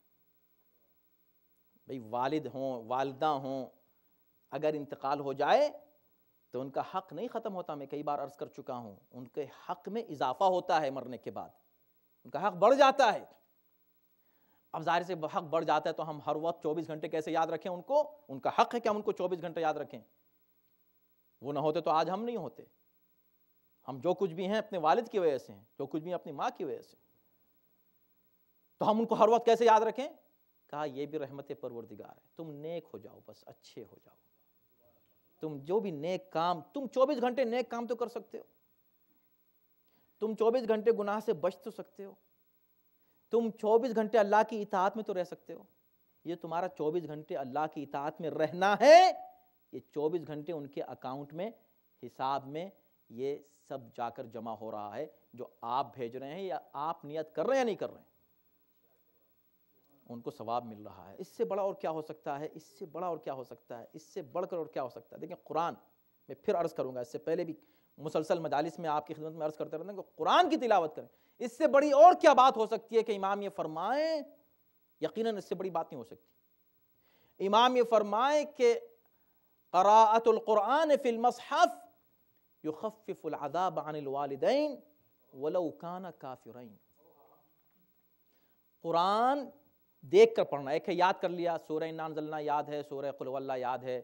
بھئی والد ہوں والدہ ہوں، اگر انتقال ہو جائے تو ان کا حق نہیں ختم ہوتا، میں کئی بار عرض کر چکا ہوں، ان کے حق میں اضافہ ہوتا ہے، مرنے کے بعد ان کا حق بڑھ جاتا ہے۔ اب ظاہر سے حق بڑھ جاتا ہے تو ہم ہر وقت 24 گھنٹے کیسے یاد رکھیں ان کو؟ ان کا حق ہے کہ ہم ان کو 24 گھنٹے یاد رکھیں، وہ نہ ہوتے تو آج ہم نہیں ہوتے، ہم جو کچھ بھی ہیں اپنے والد کی وجہ سے ہیں، جو کچھ بھی ہیں اپنی ماں کی وجہ سے، تو ہم ان کو ہر وقت کیسے یاد رکھیں؟ کہا یہ بھی رحمت پروردگار ہے، تم نیک ہو جاؤ، بس اچھے ہو جاؤ، تم جو بھی نیک کام، تم 24 گھنٹے نیک کام تو کر سکتے ہو، تم 24 گھنٹے گناہ سے بچ تو سکتے ہو، تم 24 گھنٹے اللہ کی اطاعت میں تو رہ سکتے ہو، یہ تمہارا 24 گھنٹے اللہ کی اطاعت میں رہنا ہے، یہ 24 گھنٹے ان کے اکاؤنٹ میں، حساب میں یہ سب جا کر جمع ہو رہا ہے، جو آپ بھیج رہے ہیں یا آپ نیت کر رہے ہیں یا نہیں کر رہے ہیں، ان کو ثواب مل رہا ہے۔ اس سے بڑا اور کیا ہو سکتا ہے؟ اس سے بڑا اور کیا ہو سکتا ہے؟ اس سے بڑھ کر اور کیا ہو سکتا ہے؟ دیکھیں قرآن میں پھر عرض کروں گا، اس سے پہلے بھی مسلسل مجالس میں آپ کی خدمت میں عرض کرتے رہتے ہیں کہ قرآن کی تلاوت کریں، اس سے بڑی اور کیا بات ہو سکتی ہے کہ امام یہ فرمائیں؟ یقیناً اس سے بڑی بات نہیں ہو سکتی۔ امام یہ فرمائیں کہ قراءۃ القرآن فی المصحف یخفف العذاب عن الوالدین ولو کان کافرین، قرآن دیکھ کر پڑھنا، ایک ہے یاد کر لیا، سورہ انا انزلنا یاد ہے، سورہ قل هو اللہ یاد ہے،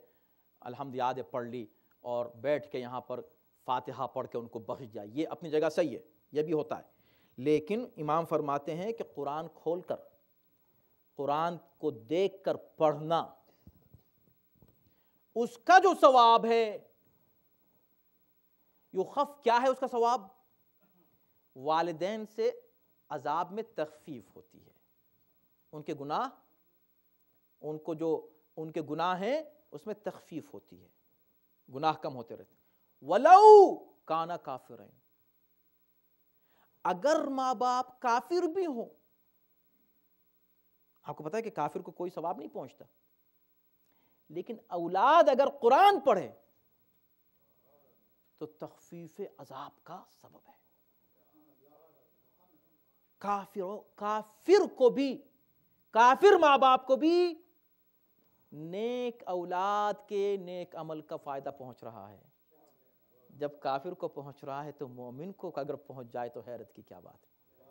الحمد یاد ہے، پڑھ لی، اور بیٹھ کے یہاں پر فاتحہ پڑھ کے ان کو بخش جائے، یہ اپنی جگہ صحیح ہے، یہ بھی ہوتا ہے، لیکن امام فرماتے ہیں کہ قرآن کھول کر، قرآن کو دیکھ کر پڑھنا، اس کا جو ثواب ہے، کیا ہے اس کا ثواب؟ والدین سے عذاب میں تخفیف ہوتی ہے، ان کے گناہ، ان کو جو ان کے گناہ ہیں اس میں تخفیف ہوتی ہے، گناہ کم ہوتے رہتے ہیں۔ وَلَوْ كَانَ كَافِرًا، اگر ماں باپ کافر بھی ہوں، آپ کو پتا ہے کہ کافر کو کوئی ثواب نہیں پہنچتا، لیکن اولاد اگر قرآن پڑھے تو تخفیف عذاب کا سبب ہے۔ کافر کو بھی، کافر ماں باپ کو بھی نیک اولاد کے نیک عمل کا فائدہ پہنچ رہا ہے، جب کافر کو پہنچ رہا ہے تو مومن کو اگر پہنچ جائے تو حیرت کی کیا بات ہے،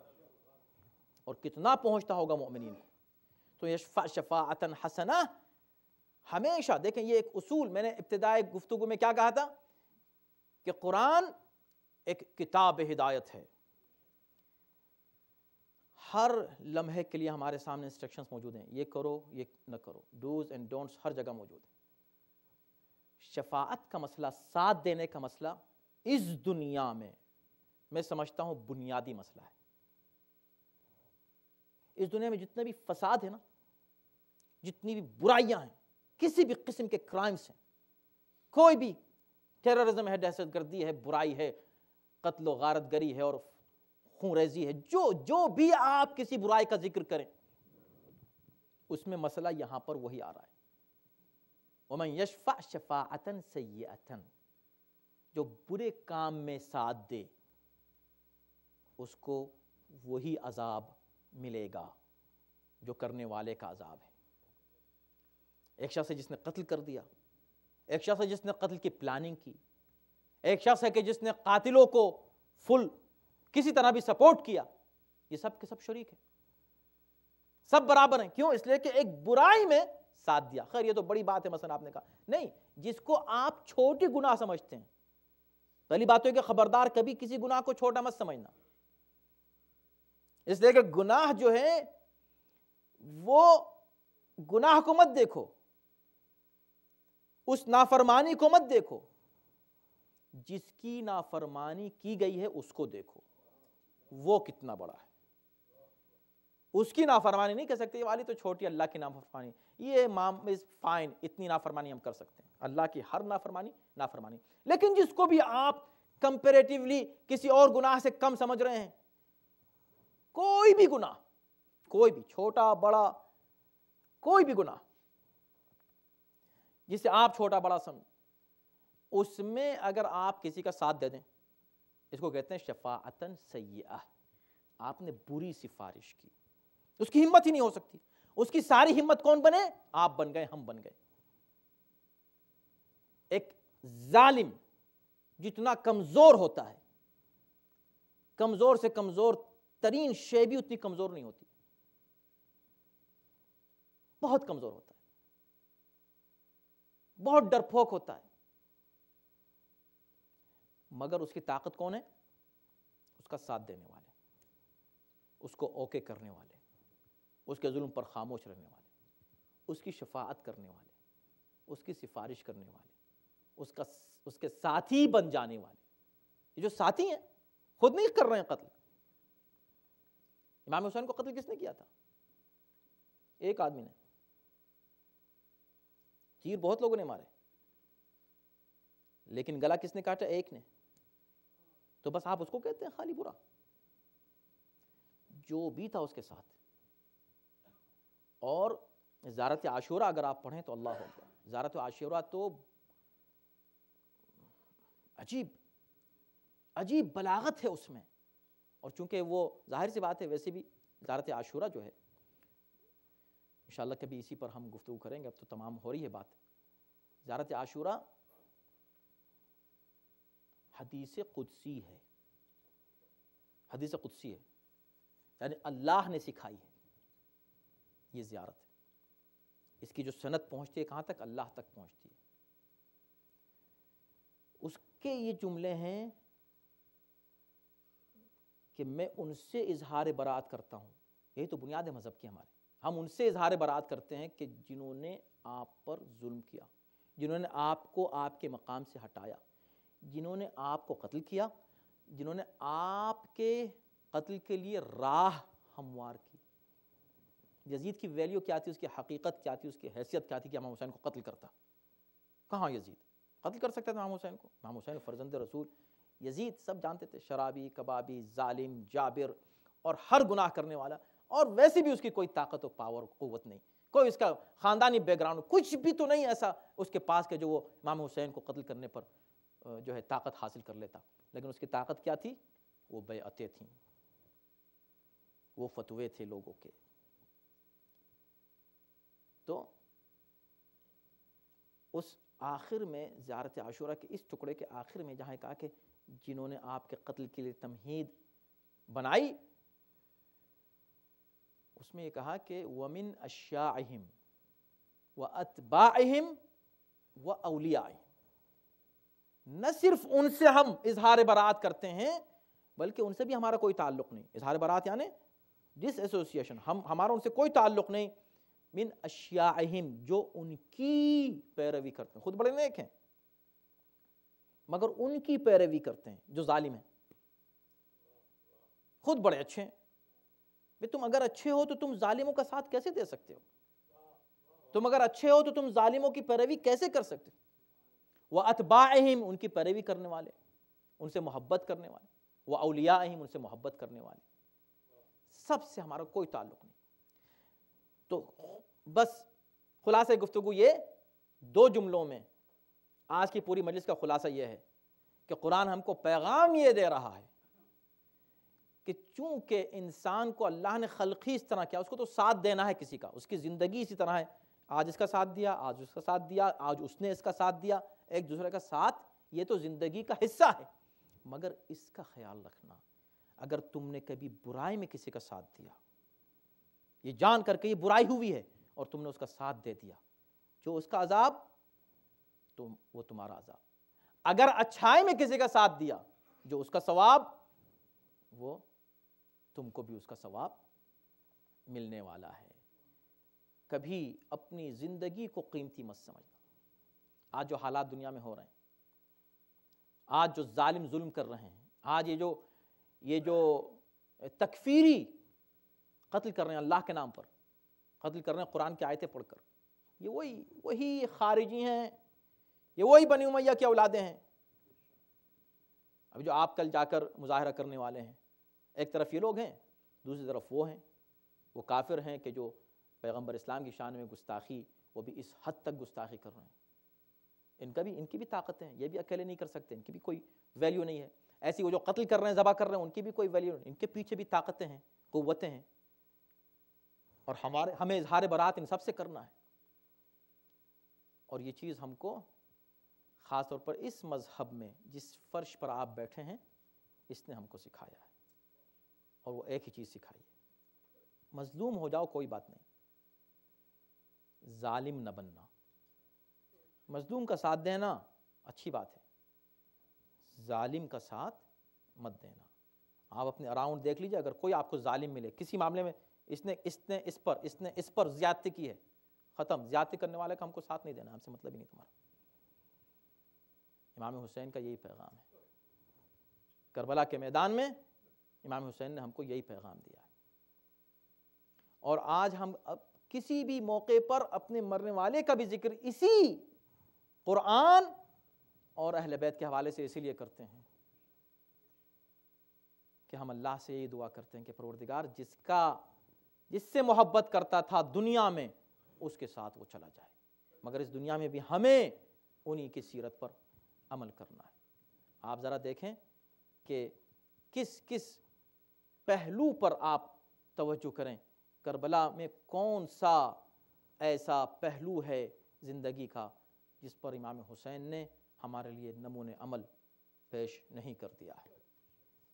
اور کتنا پہنچتا ہوگا مومنین کو۔ تو یشفع شفاعۃ حسنہ، ہمیشہ دیکھیں یہ ایک اصول، میں نے ابتدائی گفتگو میں کیا کہا تھا کہ قرآن ایک کتاب ہدایت ہے، ہر لمحے کے لیے ہمارے سامنے انسٹرکشنز موجود ہیں، یہ کرو یہ نہ کرو، ڈوز اینڈ ڈونٹس ہر جگہ موجود ہیں۔ شفاعت کا مسئلہ، ساتھ دینے کا مسئلہ اس دنیا میں سمجھتا ہوں بنیادی مسئلہ ہے۔ اس دنیا میں جتنے بھی فساد ہے نا، جتنی بھی برائیاں ہیں، کسی بھی قسم کے کرائمز ہیں، کوئی بھی ٹیررزم ہے، دہشت گردی ہے، برائی ہے، قتل و غارت گری ہے اور خون ریزی ہے، جو بھی آپ کسی برائی کا ذکر کریں، اس میں مسئلہ یہاں پر وہی آ رہا ہے۔ وَمَنْ يَشْفَعْ شَفَاعَةً سَيِّئَةً، جو برے کام میں ساتھ دے اس کو وہی عذاب ملے گا جو کرنے والے کا عذاب ہے۔ ایک شخص ہے جس نے قتل کر دیا، ایک شخص ہے جس نے قتل کی پلاننگ کی، ایک شخص ہے کہ جس نے قاتلوں کو فل کسی طرح بھی سپورٹ کیا، یہ سب کے سب شریک ہیں، سب برابر ہیں۔ کیوں؟ اس لیے کہ ایک برائی میں ساتھ دیا۔ خیر یہ تو بڑی بات ہے، مثلا آپ نے کہا نہیں، جس کو آپ چھوٹی گناہ سمجھتے ہیں، پہلی بات تو ہے کہ خبردار کبھی کسی گناہ کو چھوٹا مت سمجھنا، اس لیے کہ گناہ جو ہے وہ گناہ کو مت دیکھو، اس نافرمانی کو مت دیکھو، جس کی نافرمانی کی گئی ہے اس کو دیکھو، وہ کتنا بڑا ہے۔ اس کی نافرمانی نہیں کہہ سکتے یہ والی تو چھوٹی، اللہ کی نافرمانی یہ فائن، اتنی نافرمانی ہم کر سکتے ہیں، اللہ کی ہر نافرمانی۔ لیکن جس کو بھی آپ کمپیریٹیولی کسی اور گناہ سے کم سمجھ رہے ہیں، کوئی بھی گناہ، کوئی بھی چھوٹا بڑا کوئی بھی گناہ جسے آپ چھوٹا بڑا سمجھ، اس میں اگر آپ کسی کا ساتھ دے دیں، اس کو کہتے ہیں شفاعتاً سیئہ، آپ نے بری سفارش کی، اس کی ہمت ہی نہیں ہو سکتی۔ اس کی ساری ہمت کون بنے؟ آپ بن گئے، ہم بن گئے۔ ایک ظالم جتنا کمزور ہوتا ہے، کمزور سے کمزور ترین شے بھی اتنی کمزور نہیں ہوتی، بہت کمزور ہوتا ہے، بہت ڈرپوک ہوتا ہے، مگر اس کی طاقت کون ہے؟ اس کا ساتھ دینے والے، اس کو اوکے کرنے والے، اس کے ظلم پر خاموش رہنے والے، اس کی شفاعت کرنے والے، اس کی سفارش کرنے والے، اس کے ساتھی بن جانے والے۔ یہ جو ساتھی ہیں خود نہیں کر رہے ہیں قتل۔ امام حسین کو قتل کس نے کیا تھا؟ ایک آدمی نے، تیر بہت لوگوں نے مارے، لیکن گلا کس نے کاٹا؟ ایک نے۔ تو بس آپ اس کو کہتے ہیں خالی برا؟ جو بھی تھا اس کے ساتھ۔ اور زیارت عاشورہ اگر آپ پڑھیں تو اللہ اکبر، زیارت عاشورہ تو عجیب بلاغت ہے اس میں، اور چونکہ وہ ظاہر سی بات ہے، ویسے بھی زیارت عاشورہ جو ہے انشاءاللہ کبھی اسی پر ہم گفتگو کریں گے، اب تو تمام ہو رہی ہے بات۔ زیارت عاشورہ حدیث قدسی ہے، حدیث قدسی ہے، یعنی اللہ نے سکھائی ہے یہ زیارت۔ اس کی جو سند پہنچتی ہے کہاں تک؟ اللہ تک پہنچتی ہے۔ اس کے یہ جملے ہیں کہ میں ان سے اظہار برات کرتا ہوں، یہی تو بنیاد ہے مذہب کی ہمارے، ہم ان سے اظہار برات کرتے ہیں کہ جنہوں نے آپ پر ظلم کیا، جنہوں نے آپ کو آپ کے مقام سے ہٹایا، جنہوں نے آپ کو قتل کیا، جنہوں نے آپ کے قتل کے لیے راہ ہموار کی۔ یزید کی ویلیو کیا تھی، اس کی حقیقت کیا تھی، اس کی حیثیت کیا تھی کہ امام حسین کو قتل کرتا؟ کہاں یزید قتل کر سکتا تھا امام حسین کو؟ امام حسین فرزند رسول، یزید سب جانتے تھے، شرابی، کبابی، ظالم، جابر اور ہر گناہ کرنے والا، اور ویسے بھی اس کی کوئی طاقت و پاور قوت نہیں، کوئی اس کا خاندانی بیک گراؤنڈ کچھ بھی تو نہیں ایسا اس کے پاس کہ جو وہ امام حسین کو قتل کرنے پر جو ہے طاقت حاصل کر لیتا۔ لیکن اس کی طاقت کیا تھی؟ وہ بیعتیں تھیں، وہ فتوے تھے لوگوں کے۔ تو اس آخر میں زیارت عاشورہ کے اس ٹکڑے کے آخر میں جہاں کہا کہ جنہوں نے آپ کے قتل کے لیے تمہید بنائی، اس میں یہ کہا کہ وَمِنْ أَشْيَاعِهِمْ وَأَتْبَاعِهِمْ وَأَوْلِيَاعِهِمْ، نہ صرف ان سے ہم اظہار برات کرتے ہیں بلکہ ان سے بھی ہمارا کوئی تعلق نہیں۔ اظہار برات یعنی ڈس ایسوسیشن، ہمارا ان سے کوئی تعلق نہیں، من اشیاءہم، جو ان کی پیروی کرتے ہیں. خود بڑے نیک ہیں مگر ان کی پیروی کرتے ہیں جو ظالم ہیں. خود بڑے اچھے ہیں، بھئی تم اگر اچھے ہو تو تم ظالموں کا ساتھ کیسے دے سکتے ہو؟ تم اگر اچھے ہو تو تم ظالموں کی پیروی کیسے کر سکتے ہو؟ وَأَتْبَاعِهِمْ، ان کی پیروی کرنے والے، ان سے محبت کرنے والے، وَأَوْلِيَائِهِمْ، ان سے محبت کرنے والے. سب سے ہمارا کوئی تعلق نہیں. تو بس خلاصہ گفتگو یہ 2 جملوں میں، آج کی پوری مجلس کا خلاصہ یہ ہے کہ قرآن ہم کو پیغام یہ دے رہا ہے کہ چونکہ انسان کو اللہ نے خلق ہی اس طرح کیا، اس کو تو ساتھ دینا ہے کسی کا، اس کی زندگی اسی طرح ہے، آج اس کا ساتھ دیا، آج اس کا ساتھ دیا، آج اس نے اس کا ساتھ دیا، ایک دوسرے کا ساتھ، یہ تو زندگی کا حصہ ہے. مگر اس کا خیال رکھنا، اگر تم نے کبھی برائی میں کسی کا ساتھ دیا، یہ جان کر کے یہ برائی ہوئی ہے اور تم نے اس کا ساتھ دے دیا، جو اس کا عذاب تو وہ تمہارا عذاب. اگر اچھائی میں کسی کا ساتھ دیا، جو اس کا ثواب وہ تم کو بھی اس کا ثواب ملنے والا ہے. کبھی اپنی زندگی کو قیمتی مت سمجھنا. آج جو حالات دنیا میں ہو رہے ہیں، آج جو ظالم ظلم کر رہے ہیں، آج یہ جو تکفیری قتل کر رہے ہیں اللہ کے نام پر، قتل کر رہے ہیں قرآن کی آیتیں پڑھ کر، یہ وہی خارجی ہیں، یہ وہی بنی امیہ کی اولادیں ہیں. اب جو آپ کل جا کر مظاہرہ کرنے والے ہیں، ایک طرف یہ لوگ ہیں، دوسری طرف وہ ہیں، وہ کافر ہیں کہ جو پیغمبر اسلام کی شان میں گستاخی، وہ بھی اس حد تک گستاخی کر رہے ہیں. ان کی بھی طاقتیں ہیں، یہ بھی اکیلے نہیں کر سکتے، ان کی بھی کوئی ویلیو نہیں ہے. ایسی وہ جو قتل کر رہے ہیں، ذبح کر رہے ہیں، ان کی بھی کوئی ویلیو نہیں، ان کے پیچھے بھی طاقتیں ہیں، قوتیں ہیں. اور ہمیں اظہار برات ان سب سے کرنا ہے. اور یہ چیز ہم کو خاص طور پر اس مذہب میں جس فرش پر آپ بیٹھے ہیں، اس نے ہم کو سکھایا ہے. اور وہ ایک ہی چیز سکھائی ہے، مظلوم ہو جاؤ کوئی بات نہیں، ظالم نہ بننا. مظلوم کا ساتھ دینا اچھی بات ہے، ظالم کا ساتھ مت دینا. آپ اپنے اراؤنڈ دیکھ لیجئے، اگر کوئی آپ کو ظالم ملے کسی معاملے میں، اس نے اس پر زیادتی کی ہے، ختم. زیادتی کرنے والے کا ہم کو ساتھ نہیں دینا، ہم سے مطلب ہی نہیں تمہارا. امام حسین کا یہی پیغام ہے. کربلا کے میدان میں امام حسین نے ہم کو یہی پیغام دیا ہے. اور آج ہم اب کسی بھی موقع پر اپنے مرنے والے کا بھی ذکر اسی قرآن اور اہل بیت کے حوالے سے اسی لیے کرتے ہیں کہ ہم اللہ سے یہ دعا کرتے ہیں کہ پروردگار جس سے محبت کرتا تھا دنیا میں، اس کے ساتھ وہ چلا جائے، مگر اس دنیا میں بھی ہمیں انہی کی سیرت پر عمل کرنا ہے. آپ ذرا دیکھیں کہ کس پہلو پر آپ توجہ کریں. کربلا میں کون سا ایسا پہلو ہے زندگی کا جس پر امام حسین نے ہمارے لیے نمونے عمل پیش نہیں کر دیا ہے.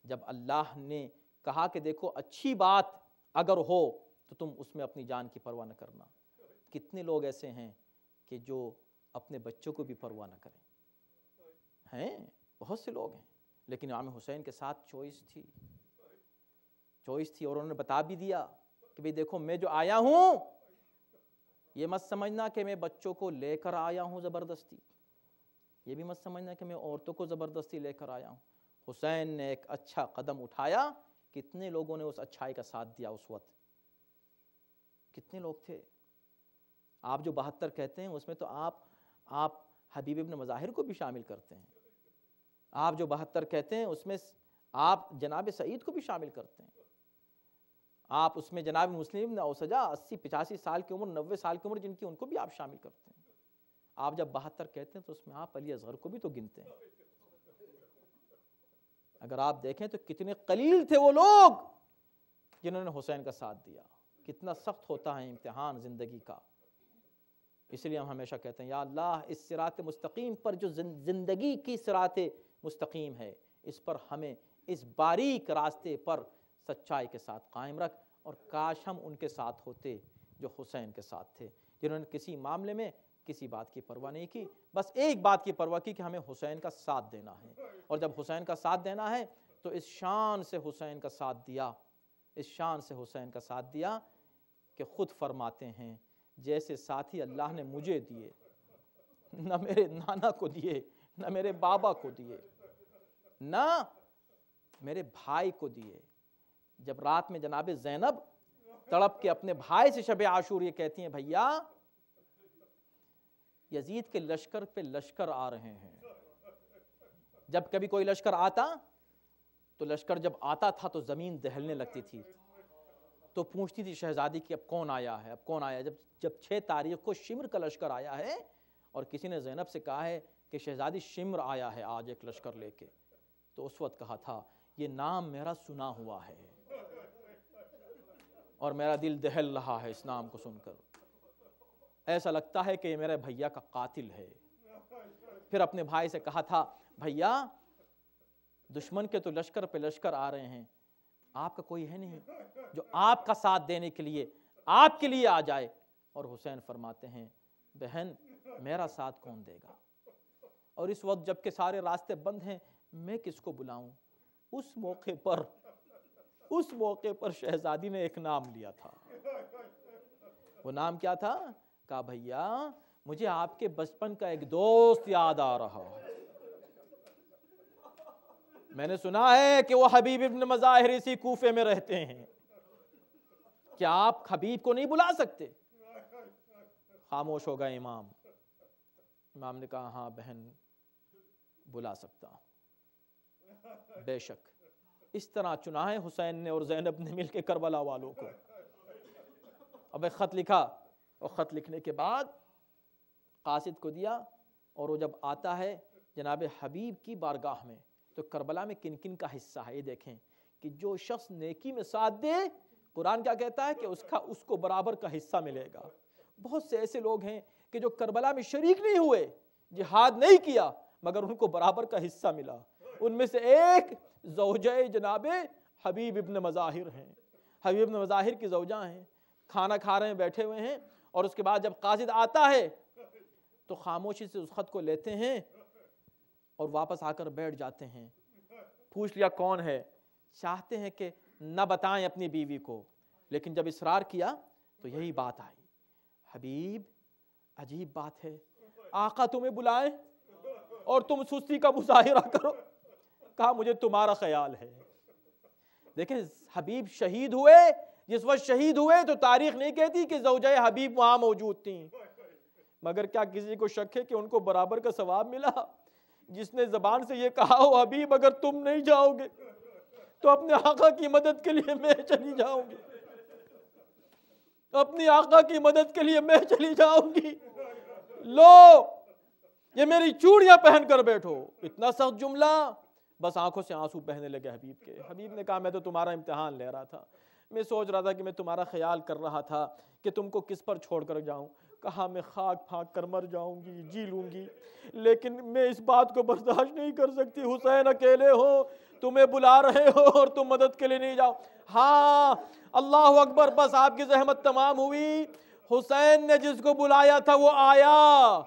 جب اللہ نے کہا کہ دیکھو اچھی بات اگر ہو تو تم اس میں اپنی جان کی پرواہ نہ کرنا. کتنے لوگ ایسے ہیں کہ جو اپنے بچوں کو بھی پرواہ نہ کریں؟ ہیں بہت سے لوگ ہیں. لیکن امام حسین کے ساتھ چوائس تھی، اور انہوں نے بتا بھی دیا کہ بھئی دیکھو میں جو آیا ہوں، یہ مت سمجھنا کہ میں بچوں کو لے کر آیا ہوں زبردستی، یہ بھی مت سمجھنا کہ میں عورتوں کو زبردستی لے کر آیا ہوں. حسین نے ایک اچھا قدم اٹھایا، کتنے لوگوں نے اس اچھائی کا ساتھ دیا اس وقت؟ کتنے لوگ تھے؟ آپ جو 72 کہتے ہیں اس میں تو آپ حبیب ابن مظاہر کو بھی شامل کرتے ہیں. آپ جو 72 کہتے ہیں اس میں آپ جناب سعید کو بھی شامل کرتے ہیں. آپ اس میں جناب مسلم ابن اوسجہ 80-85 سال کی عمر، 90 سال کی عمر جن کی، ان کو بھی آپ شامل کرتے ہیں. آپ جب 72 کہتے ہیں تو اس میں آپ علی اصغر کو بھی تو گنتے ہیں. اگر آپ دیکھیں تو کتنے قلیل تھے وہ لوگ جنہوں نے حسین کا ساتھ دیا. کتنا سخت ہوتا ہے امتحان زندگی کا. اس لیے ہم ہمیشہ کہتے ہیں یا اللہ اس صراط مستقیم پر جو زندگی کی صراط مستقیم ہے، اس پر ہمیں اس باریک راستے پر سچائی کے ساتھ قائم رکھ. اور کاش ہم ان کے ساتھ ہوتے جو حسین کے ساتھ تھے، جنہوں نے کسی معاملے میں کسی بات کی پرواہ نہیں کی، بس ایک بات کی پرواہ کی کہ ہمیں حسین کا ساتھ دینا ہے. اور جب حسین کا ساتھ دینا ہے تو اس شان سے حسین کا ساتھ دیا اس شان سے حسین کا ساتھ دیا کہ خود فرماتے ہیں جیسے ساتھی اللہ نے مجھے دیے، نہ میرے نانا کو دیے، نہ میرے بابا کو دیے، نہ میرے بھائی کو دیے۔ جب رات میں جناب زینب تڑپ کے اپنے بھائی سے شب عاشور یہ کہتی ہیں بھیا یزید کے لشکر پہ لشکر آ رہے ہیں، جب کبھی کوئی لشکر آتا تو لشکر جب آتا تھا تو زمین دہلنے لگتی تھی، تو پوچھتی تھی شہزادی کہ اب کون آیا ہے، اب کون آیا ہے۔ جب 6 تاریخ کو شمر کا لشکر آیا ہے اور کسی نے زینب سے کہا ہے کہ شہزادی شمر آیا ہے آج ایک لشکر لے کے، تو اس وقت کہا تھا یہ نام میرا سنا ہوا ہے اور میرا دل دہل رہا ہے اس نام کو سن کر، ایسا لگتا ہے کہ یہ میرے بھیا کا قاتل ہے۔ پھر اپنے بھائی سے کہا تھا بھیا دشمن کے تو لشکر پہ لشکر آ رہے ہیں، آپ کا کوئی ہے نہیں جو آپ کا ساتھ دینے کے لیے آپ کے لیے آ جائے؟ اور حسین فرماتے ہیں بہن میرا ساتھ کون دے گا، اور اس وقت جب کہ سارے راستے بند ہیں میں کس کو بلاؤں؟ اس موقع پر شہزادی نے ایک نام لیا تھا۔ وہ نام کیا تھا؟ کہا بھیا مجھے آپ کے بچپن کا ایک دوست یاد آ رہا ہے، میں نے سنا ہے کہ وہ حبیب ابن مظاہر اسی کوفے میں رہتے ہیں، کیا آپ حبیب کو نہیں بلا سکتے؟ خاموش ہو گئے امام نے کہا ہاں بہن بلا سکتا ہوں، بے شک۔ اس طرح چنائے حسین نے اور زینب نے مل کے کربلا والوں کو اب ایک خط لکھا، اور خط لکھنے کے بعد قاصد کو دیا، اور وہ جب آتا ہے جناب حبیب کی بارگاہ میں تو کربلا میں کن کن کا حصہ ہے یہ دیکھیں کہ جو شخص نیکی میں ساتھ دے قرآن کیا کہتا ہے کہ اس کو برابر کا حصہ ملے گا۔ بہت سے ایسے لوگ ہیں کہ جو کربلا میں شریک نہیں ہوئے، جہاد نہیں کیا، مگر ان کو برابر کا حصہ ملا۔ ان میں سے ایک زوجہ جناب حبیب ابن مظاہر ہیں، حبیب ابن مظاہر کی زوجہ ہیں، کھانا کھا رہے ہیں بیٹھے ہوئے ہیں، اور اس کے بعد جب قاصد آتا ہے تو خاموشی سے اس خط کو لیتے ہیں اور واپس آ کر بیٹھ جاتے ہیں۔ پوچھ لیا کون ہے، چاہتے ہیں کہ نہ بتائیں اپنی بیوی کو، لیکن جب اصرار کیا تو یہی بات آئی، حبیب عجیب بات ہے، آقا تمہیں بلائیں اور تم سستی کا مظاہرہ کرو۔ کہا مجھے تمہارا خیال ہے۔ دیکھیں حبیب شہید ہوئے، جس وقت شہید ہوئے تو تاریخ نہیں کہتی کہ زوجہ حبیب وہاں موجود تھیں، مگر کیا کسی کو شک ہے کہ ان کو برابر کا ثواب ملا؟ جس نے زبان سے یہ کہا ہو حبیب اگر تم نہیں جاؤ گے تو اپنے آقا کی مدد کے لیے میں چلی جاؤں گی، اپنی آقا کی مدد کے لیے میں چلی جاؤں گی، لو یہ میری چوڑیاں پہن کر بیٹھو۔ اتنا سخت جملہ، بس آنکھوں سے آنسو بہنے لگے حبیب کے۔ حبیب نے کہا میں تو تمہارا امتحان لے رہا تھا، میں سوچ رہا تھا کہ میں تمہارا خیال کر رہا تھا کہ تم کو کس پر چھوڑ کر جاؤں۔ کہا میں خاک پھانک کر مر جاؤں گی، جی لوں گی، لیکن میں اس بات کو برداشت نہیں کر سکتی، حسین اکیلے ہو، تمہیں بلا رہے ہو اور تم مدد کے لیے نہیں جاؤ۔ ہاں اللہ اکبر، بس آپ کی زحمت تمام ہوئی، حسین نے جس کو بلایا تھا وہ آیا۔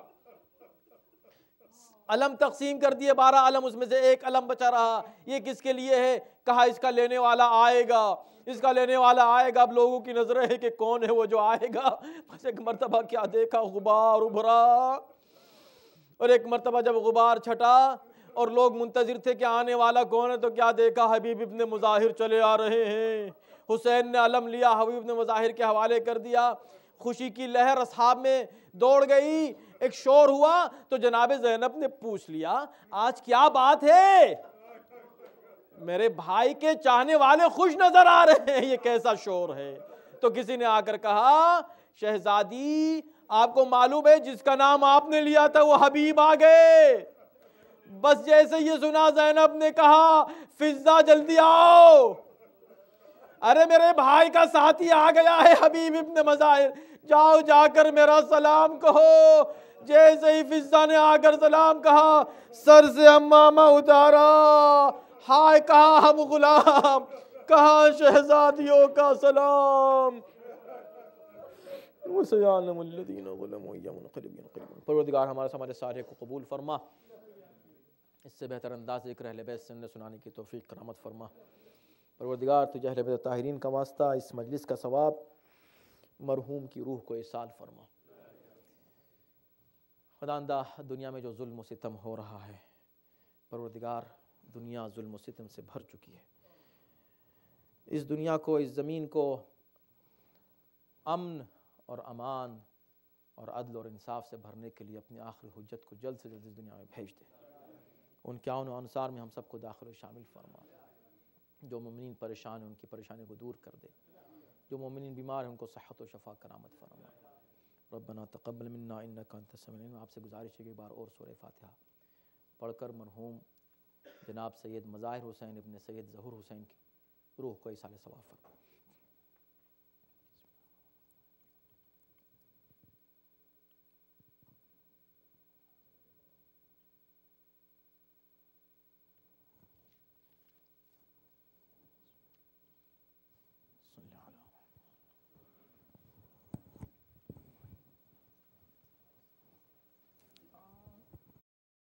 علم تقسیم کر دیے 12 علم، اس میں سے ایک علم بچا رہا، یہ کس کے لیے ہے؟ کہا اس کا لینے والا آئے گا، اس کا لینے والا آئے گا۔ اب لوگوں کی نظریں ہے کہ کون ہے وہ جو آئے گا، بس ایک مرتبہ کیا دیکھا، غبار ابھرا، اور ایک مرتبہ جب غبار چھٹا اور لوگ منتظر تھے کہ آنے والا کون ہے، تو کیا دیکھا، حبیب ابن مظاہر چلے آ رہے ہیں۔ حسین نے علم لیا، حبیب ابن مظاہر کے حوالے کر دیا، خوشی کی لہر اصحاب میں دوڑ گئی، ایک شور ہوا تو جناب زینب نے پوچھ لیا آج کیا بات ہے؟ میرے بھائی کے چاہنے والے خوش نظر آ رہے ہیں، یہ کیسا شور ہے؟ تو کسی نے آ کر کہا شہزادی آپ کو معلوم ہے جس کا نام آپ نے لیا تھا وہ حبیب آ گئے۔ بس جیسے یہ سنا زینب نے کہا فضہ جلدی آؤ، ارے میرے بھائی کا ساتھی آ گیا ہے حبیب ابن مظاہر، جاؤ جا کر میرا سلام کہو۔ جیسے ہی فضہ نے آ کر سلام کہا، سر سے امامہ اتارا، ہائے کہا ہم غلام، کہا شہزادیوں کا سلام۔ وَسَيَعْلَمُ الَّذِينَ ظَلَمُوا أَيَّ مُنْقَلِبٍ قَلِبٌ۔ پروردگار ہمارے سارے کو قبول فرما، اس سے بہتر انداز ذکر اہل بیت سے سنانے کی توفیق کرامت فرما۔ پروردگار تجھے اہل بیت طاہرین کا واسطہ اس مجلس کا ثواب مرحوم کی روح کو ایصال فرما۔ خداوندہ دنیا میں جو ظلم و ستم ہو رہا ہے، پروردگار دنیا ظلم و ستم سے بھر چکی ہے، اس دنیا کو، اس زمین کو امن اور امان اور عدل اور انصاف سے بھرنے کے لیے اپنی آخری حجت کو جلد سے جلد اس دنیا میں بھیج دے۔ ان کے عون و انصار میں ہم سب کو داخل و شامل فرما۔ جو مومنین پریشان ہیں ان کی پریشانی کو دور کر دے، جو مومنین بیمار ہیں ان کو صحت و شفا کرامت فرما۔ ربنا تقبل منا انک انت السمیع العلیم۔ آپ سے گزارش ہے کہ ایک بار اور سورہ فاتحہ پڑھ کر مرحوم جناب سید مظاہر حسین ابن سید ظہور حسین کی روح کو ایصال ثواب فرما۔ صلی اللہ علیہ